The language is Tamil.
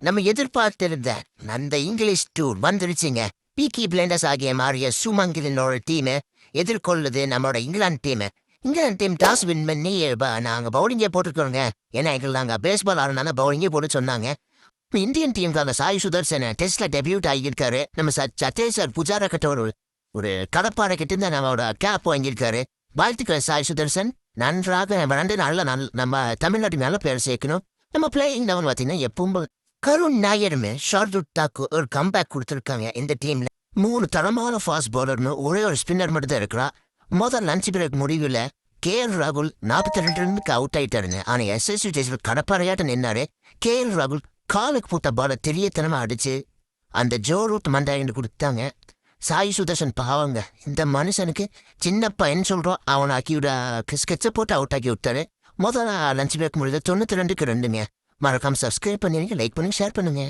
நம்ம எதிர்பார்த்திருந்த அந்த இங்கிலீஷ் டூர் வந்துருச்சுங்க. பீக்கி பிளைண்டர்ஸ் ஆகிய மாறிய சுமங்கிலினோட டீமை எதிர்கொள்ளுது நம்மளோட England team. England team toss win பண்ணி நாங்கள் பவுலிங்கே போட்டுருக்கோங்க. ஏன்னா எங்களுக்கு நாங்கள் பேஸ்பால் ஆடுனால பவுலிங்கே போட்டு சொன்னாங்க. இந்தியன் டீமுக்கான சாய் சுதர்சன் டெஸ்ட்ல டெபியூட் ஆகியிருக்காரு. நம்ம சத்தேஸ்வர் புஜாரா கிட்ட ஒரு கடப்பாறை கிட்ட இருந்து நம்மளோட கேப் வாங்கியிருக்காரு. வாழ்த்துக்கள் சாய் சுதர்சன். நன்றாக நம்ம தமிழ்நாட்டு மேல பேர் சேர்க்கணும். நம்ம பிளேயிங் லெவன் பார்த்தீங்கன்னா எப்பவும் கருண் நாயருமே ஷார்துல் தாக்கூர் ஒரு கம்பேக் கொடுத்துருக்காங்க. இந்த டீம்ல 3 தரமான ஃபாஸ்ட் பவுலர்னு ஒரே ஒரு ஸ்பின்னர் மட்டும் தான் இருக்கிறா. முதல் லஞ்ச் பிரேக் முடிவில் ராகுல் 42 ரன்னுக்கு அவுட் ஆயிட்டாருங்க. ஆனா எஸ்எஸ்சி டெஸ்ட்ல கடப்பாறையாட்ட நின்னாரு. ராகுல் காலுக்கு பூத்த பால தெரியத்தனமா அடிச்சு அந்த ஜோ ரூட் மண்டாயின்னு கொடுத்தாங்க. சாய் சுதர்சன் பாவங்க, இந்த மனுஷனுக்கு சின்ன பையன் சொல்றோம், அவனை ஆக்கிவிட ஸ்கெட்சை போட்டு அவுட் ஆக்கி விட்டாரு. முதல்ல லஞ்ச் பிரேக் முடியுது 92க்கு 2ங்க. மறக்காம சப்ஸ்கிரைப் பண்ணிருங்க, லைக் பண்ணுங்க, ஷேர் பண்ணுங்க.